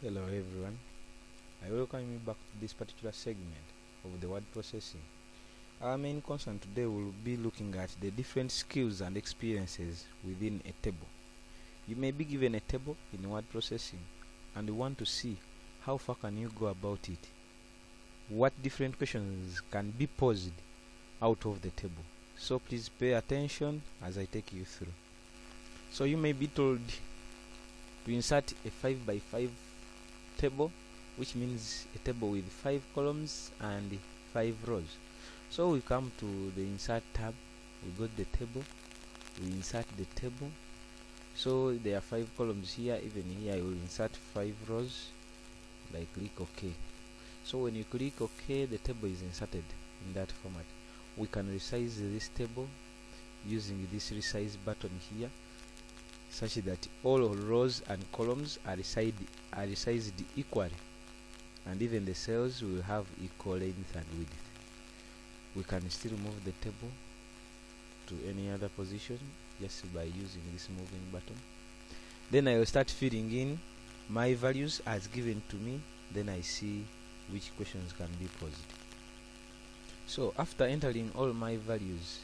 Hello everyone, I welcome you back to this particular segment of the word processing. Our main concern today will be looking at the different skills and experiences within a table. You may be given a table in word processing and you want to see how far can you go about it. What different questions can be posed out of the table. So please pay attention as I take you through. So you may be told to insert a 5 by 5 table, which means a table with 5 columns and 5 rows. So we come to the insert tab, we got the table, we insert the table. So there are 5 columns here, even here I will insert 5 rows. I click OK. So when you click OK, the table is inserted in that format. We can resize this table using this resize button here, such that all rows and columns are resized equally, and even the cells will have equal length and width. We can still move the table to any other position just by using this moving button. Then I will start filling in my values as given to me. Then I see which questions can be posed. So after entering all my values,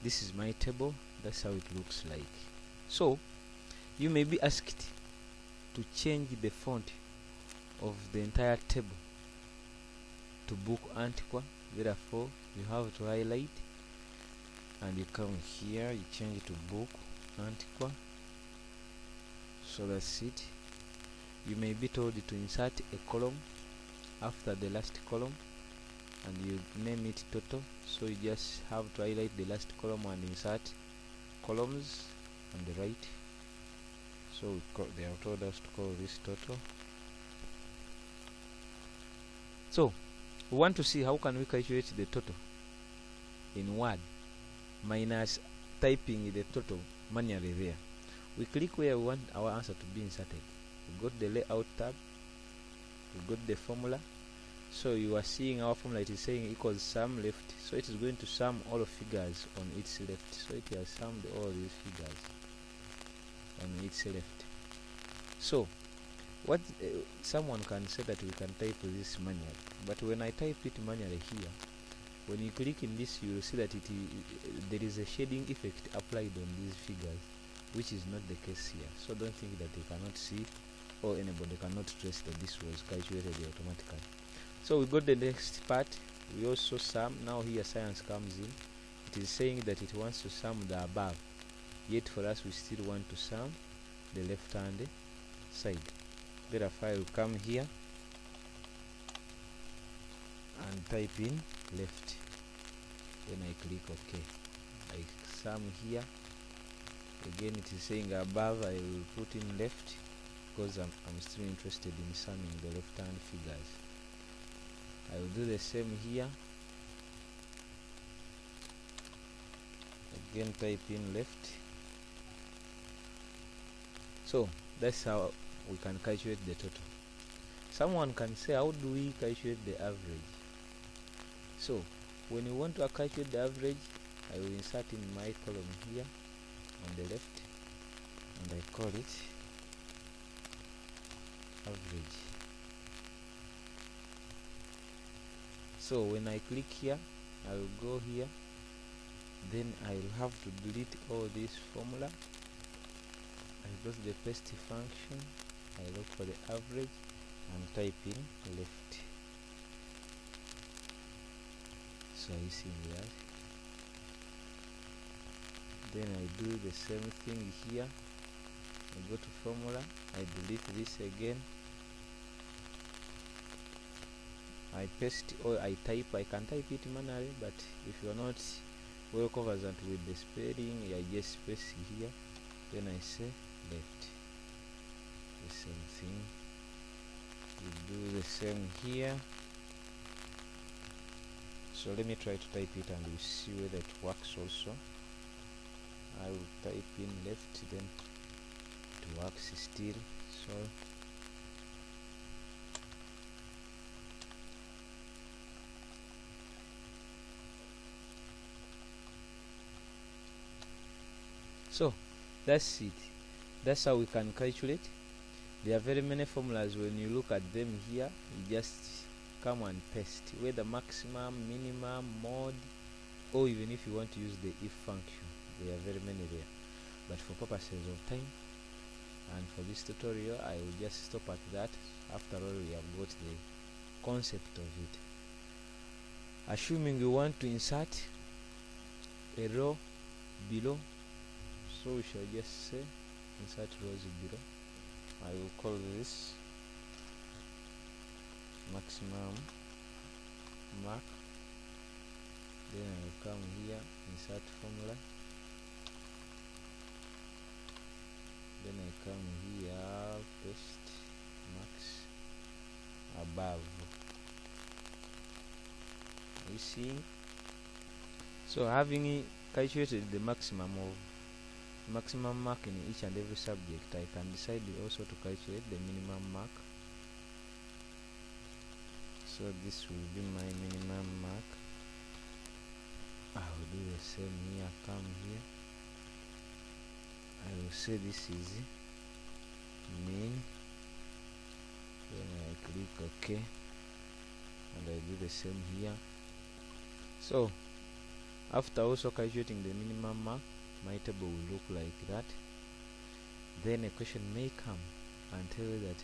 this is my table. That's how it looks like. So you may be asked to change the font of the entire table to Book Antiqua. Therefore you have to highlight and you come here, you change it to Book Antiqua. So that's it. You may be told to insert a column after the last column and you name it total. So you just have to highlight the last column and insert columns on the right. So they have told us to call this total. So we want to see how can we calculate the total in Word minus typing the total manually there. We click where we want our answer to be inserted. We got the layout tab, we got the formula. So you are seeing our formula, it is saying equals sum left, so it is going to sum all figures on its left. So it has summed all these figures on its left. So what someone can say that we can type this manually, but when I type it manually here, when you click in this, you will see that there is a shading effect applied on these figures, which is not the case here. So don't think that they cannot see or anybody cannot trace that this was calculated automatically. So we got the next part. We also sum. Now here science comes in. It is saying that it wants to sum the above, yet for us we still want to sum the left hand side. Therefore I will come here and type in left. Then I click OK. I sum here. Again it is saying above, I will put in left because I'm still interested in summing the left hand figures. I will do the same here. Again type in left. So that's how we can calculate the total. Someone can say, how do we calculate the average? So when you want to calculate the average, I will insert in my column here on the left and I call it average. So when I click here, I will go here, then I will have to delete all this formula. I go to the paste function, I look for the average and type in left. So I see that. Then I do the same thing here. I go to formula, I delete this again. I paste or I type. I can type it manually, but if you are not well conversant with the spelling, I just paste here. Then I say left. The same thing. We do the same here. So let me try to type it and we'll see whether it works also. I will type in left, then it works still. So that's it. That's how we can calculate There are very many formulas. When you look at them here, you just come and paste, whether maximum, minimum, mod, or even if you want to use the if function. There are very many there, but for purposes of time and for this tutorial, I will just stop at that. After all, we have got the concept of it. Assuming you want to insert a row below, so we shall just say insert rows below. I will call this maximum mark. Then I will come here, insert formula. Then I come here, paste max above. Are you seeing? So having calculated the maximum mark in each and every subject, I can decide also to calculate the minimum mark. So this will be my minimum mark. I will do the same here. Come here, I will say this is min, then I click OK, and I do the same here. So after also calculating the minimum mark, my table will look like that. Then a question may come and tell you that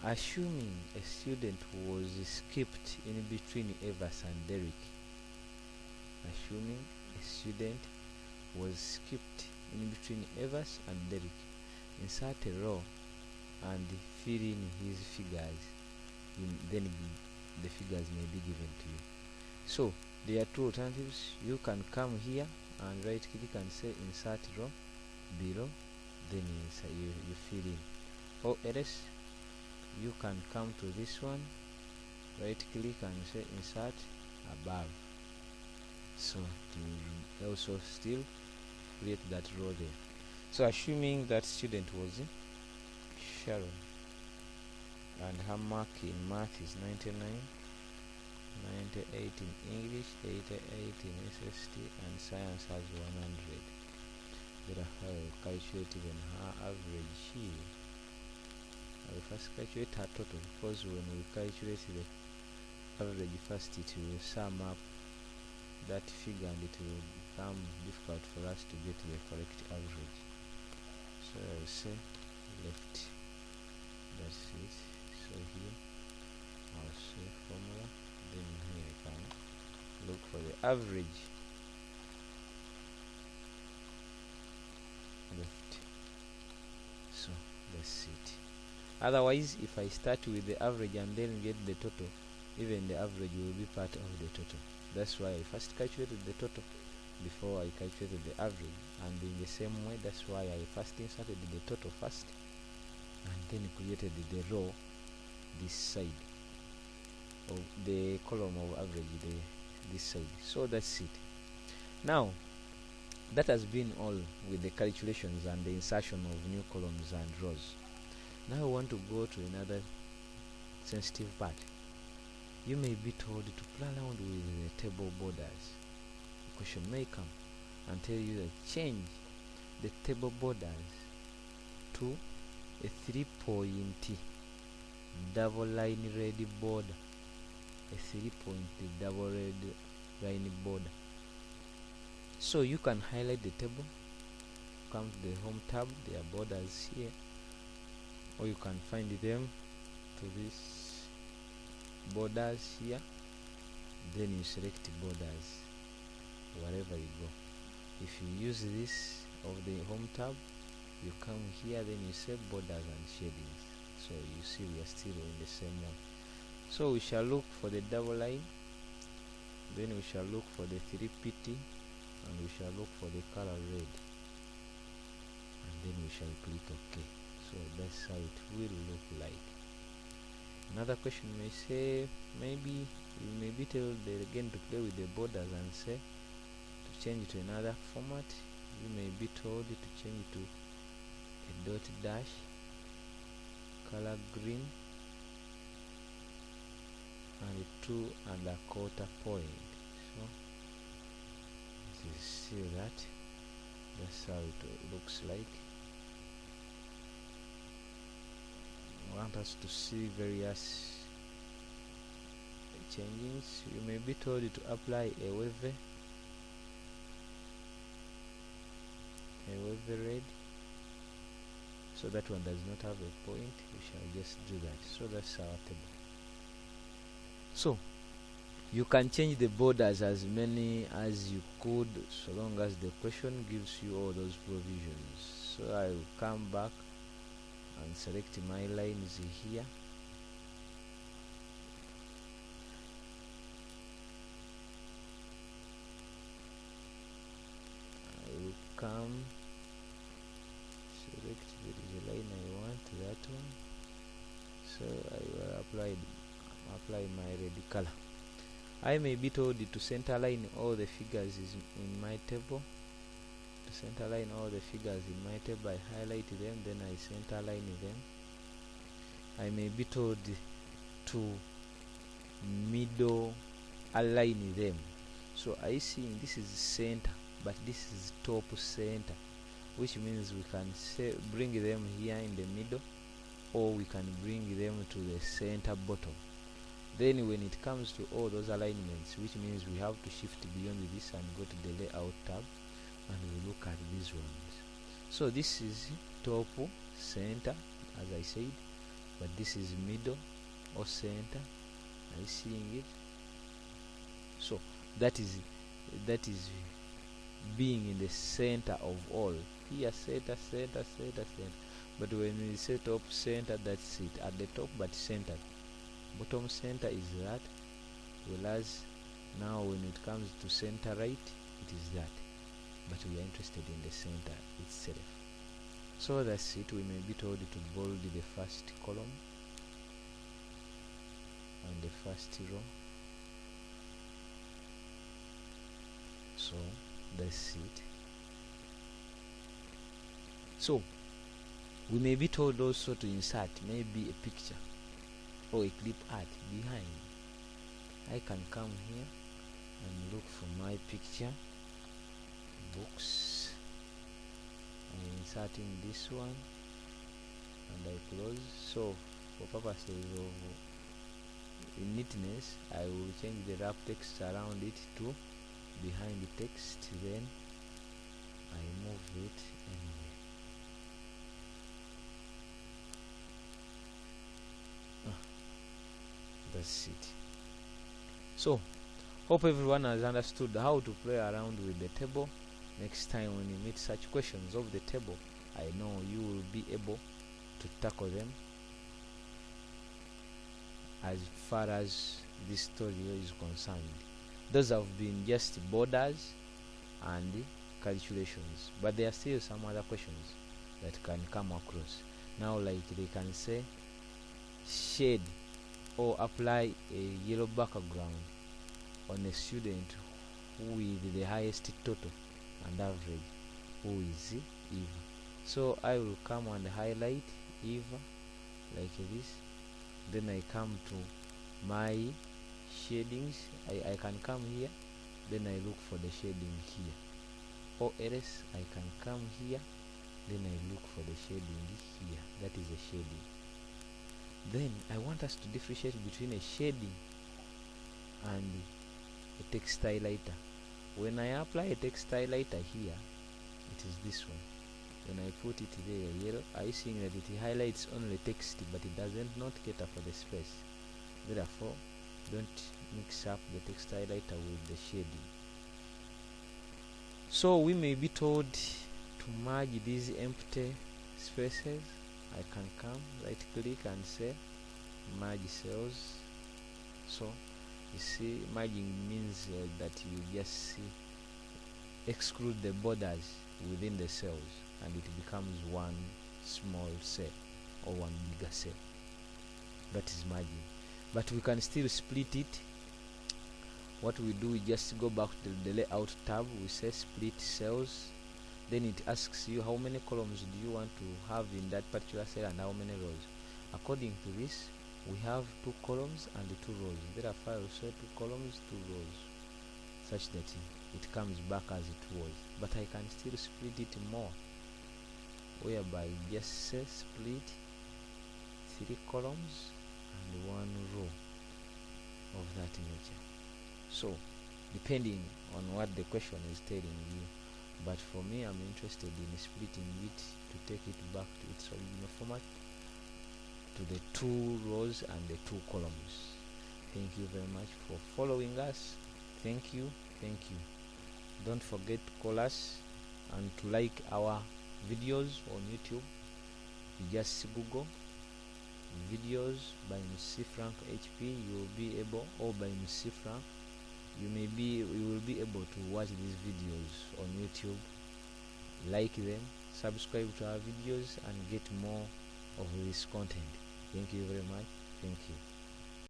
assuming a student was skipped in between Evers and Derek, assuming a student was skipped in between Evers and Derek, insert a row and fill in his figures, then the figures may be given to you. So there are two alternatives. You can come here and right click and say insert row below, then you fill in, or else you can come to this one, right click and say insert above, so you also still create that row there. So assuming that student was Sharon and her mark in math is 99, 98 in English, 88 in SST, and science has 100. Then I will calculate even her average here. I will first calculate her total, because when we calculate the average first, it will sum up that figure and it will become difficult for us to get the correct average. So I will say left, that's it. So here I'll say formula, then here I can look for the average, left. So that's it. Otherwise, if I start with the average and then get the total, even the average will be part of the total. That's why I first calculated the total before I calculated the average, and in the same way, that's why I first inserted the total first and then created the row this side, or the column of average this side. So that's it. Now that has been all with the calculations and the insertion of new columns and rows. Now I want to go to another sensitive part. You may be told to play around with the table borders. A question may come and tell you that change the table borders to a 3-point double line red border, a 3-point double red line border. So you can highlight the table, come to the home tab, there are borders here, or you can find them to this borders here, then you select borders wherever you go. If you use this of the home tab, you come here, then you say borders and shadings. So you see we are still in the same one. So we shall look for the double line, then we shall look for the 3PT, and we shall look for the color red, and then we shall click OK. So that's how it will look like. Another question may say, maybe you may be told again to play with the borders and say to change to another format. You may be told to change to a dot dash, color green, and 2¼ point. So you see that's how it looks like. want us to see various changes. You may be told to apply a wave red, so that one does not have a point. We shall just do that. So that's our table. So you can change the borders as many as you could, so long as the question gives you all those provisions. So I will come back and select my lines here. I will come, select, there is a line I want, that one. So I will apply my red color. I may be told to center line all the figures in my table. To center line all the figures in my table, I highlight them, then I center line them. I may be told to middle align them. So I see this is center, but this is top center, which means we can bring them here in the middle, or we can bring them to the center bottom. Then when it comes to all those alignments, which means we have to shift beyond this and go to the layout tab, and we look at these ones. So this is top center, as I said, but this is middle or center. Are you seeing it? So that is being in the center of all. Here center. But when we say top center, that's it at the top, but centered. Bottom center is that, whereas now when it comes to center right, it is that, but we are interested in the center itself. So that's it. We may be told to bold the first column and the first row. So that's it. So we may be told also to insert maybe a picture or a clip art behind. I can come here and look for my picture, books. I'm inserting this one and I close. So for purposes of neatness, I will change the wrap text around it to behind the text, then I move it anyway. That's it. So hope everyone has understood how to play around with the table. Next time when you meet such questions of the table, I know you will be able to tackle them as far as this tutorial is concerned. Those have been just borders and calculations, but there are still some other questions that can come across. Now, like they can say shade or apply a yellow background on a student with the highest total and average, who is Eva. So I will come and highlight Eva like this, then I come to my shadings. I can come here, then I look for the shading here, or else I can come here, then I look for the shading here. That is a shading. Then I want us to differentiate between a shading and a text highlighter. When I apply a text highlighter here, it is this one. When I put it there yellow, I see that it highlights only text, but it doesn't not cater for the space. Therefore, don't mix up the text highlighter with the shading. So we may be told to merge these empty spaces. I can come right click and say merge cells. So you see, merging means that you just exclude the borders within the cells and it becomes one small cell or one bigger cell. That is merging. But we can still split it. What we do, we just go back to the layout tab, we say split cells. Then it asks you how many columns do you want to have in that particular cell and how many rows. According to this, we have 2 columns and 2 rows. Therefore, I will say 2 columns, 2 rows, such that it comes back as it was. But I can still split it more, whereby just say split 3 columns and 1 row of that nature. So depending on what the question is telling you, but for me, I'm interested in splitting it to take it back to its original format, to the 2 rows and the 2 columns. Thank you very much for following us. Thank you. Don't forget to call us and to like our videos on YouTube. You just Google videos by MC Frank HP, you will be able, or by MC Frank, you will be able to watch these videos on YouTube. Like them, subscribe to our videos, and get more of this content. Thank you very much. Thank you.